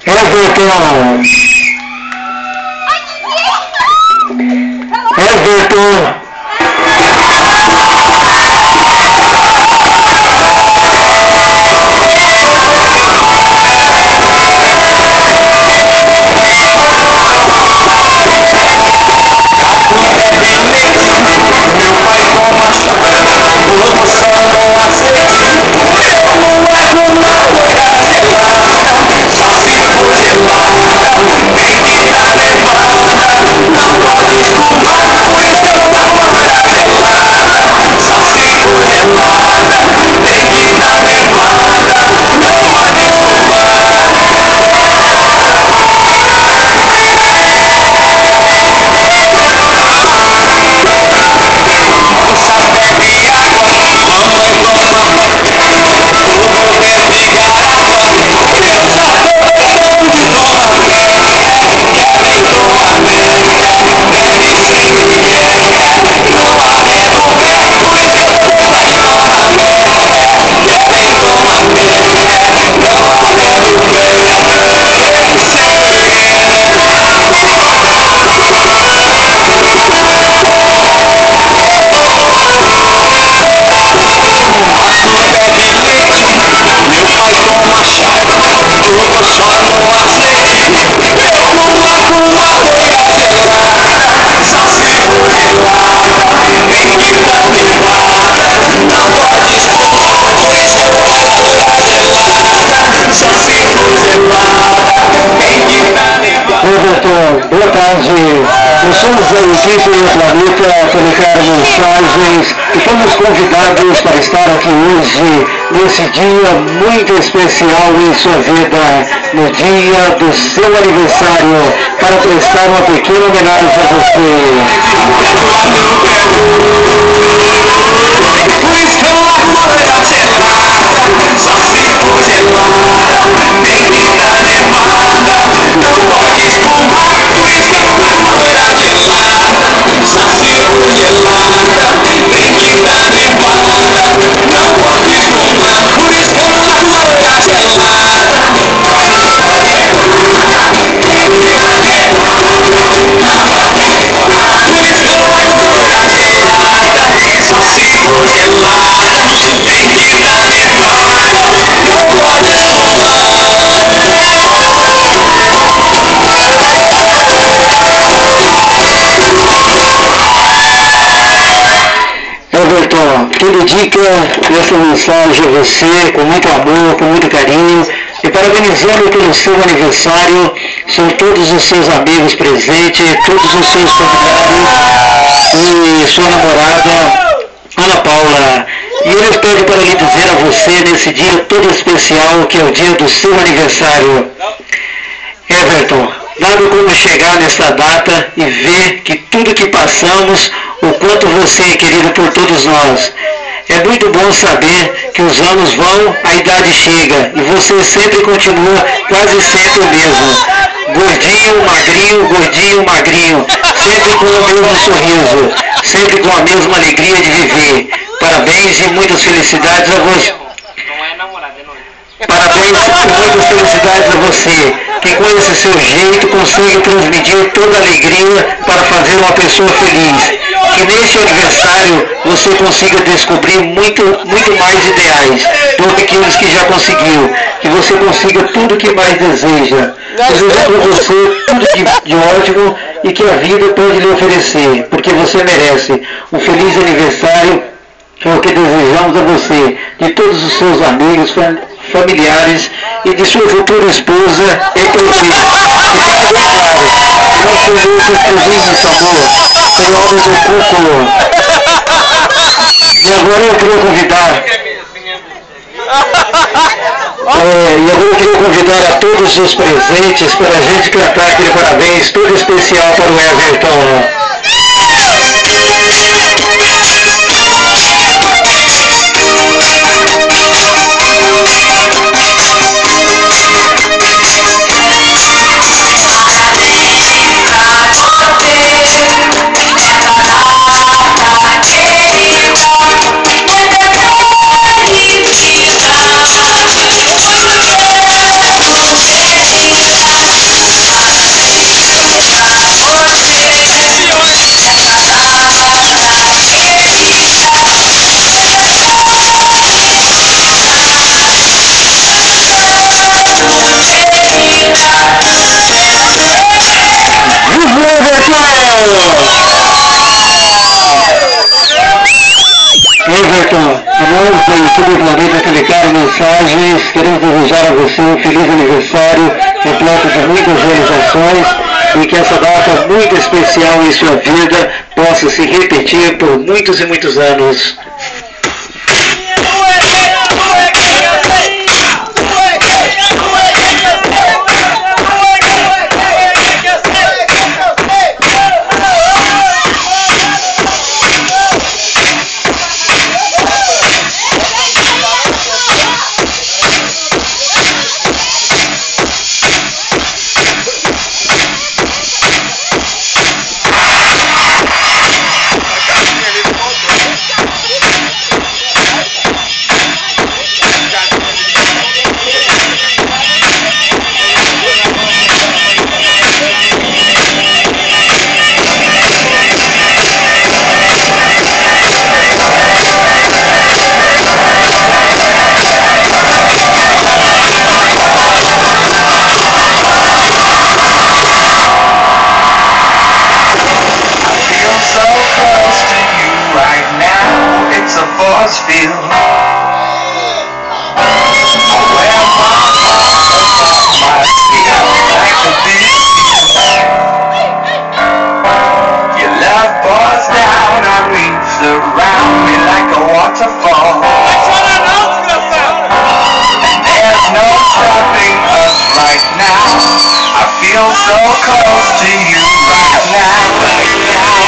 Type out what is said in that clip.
Everton. Everton. Boa tarde, nós somos a equipe do Planeta colocar mensagens e fomos convidados para estar aqui hoje, nesse dia muito especial em sua vida, no dia do seu aniversário, para prestar uma pequena homenagem a você. Everton, que dedica essa mensagem a você com muito amor, com muito carinho e parabenizando pelo seu aniversário. São todos os seus amigos presentes, todos os seus familiares e sua namorada Ana Paula. E eles pedem para lhe dizer a você nesse dia todo especial, que é o dia do seu aniversário. Everton, nada como chegar nessa data e ver que tudo que passamos, o quanto você é querido por todos nós. É muito bom saber que os anos vão, a idade chega e você sempre continua quase sempre o mesmo. Gordinho, magrinho, sempre com o mesmo sorriso, sempre com a mesma alegria de viver. Parabéns e muitas felicidades a você. Parabéns e muitas felicidades a você, que com esse seu jeito consegue transmitir toda a alegria para fazer uma pessoa feliz. Que neste aniversário você consiga descobrir muito mais ideais do que aqueles que já conseguiu. Que você consiga tudo o que mais deseja. Desejo para você tudo de ótimo e que a vida pode lhe oferecer, porque você merece. Um feliz aniversário é o que desejamos a você, de todos os seus amigos, familiares e de sua futura esposa e teu filho. E fique bem claro, nós somos exclusivos nesse amor, pelo homem do Cuco. E agora eu queria convidar, a todos os presentes para a gente cantar aquele parabéns todo especial para o Everton. do Planeta Telecaro Mensagens, queremos desejar a você um feliz aniversário, repleto de muitas realizações e que essa data muito especial em sua vida possa se repetir por muitos e muitos anos. Force field where my heart might feel like a big your love pours down on me, surround me like a waterfall, and there's no stopping us right now. I feel so close to you right now.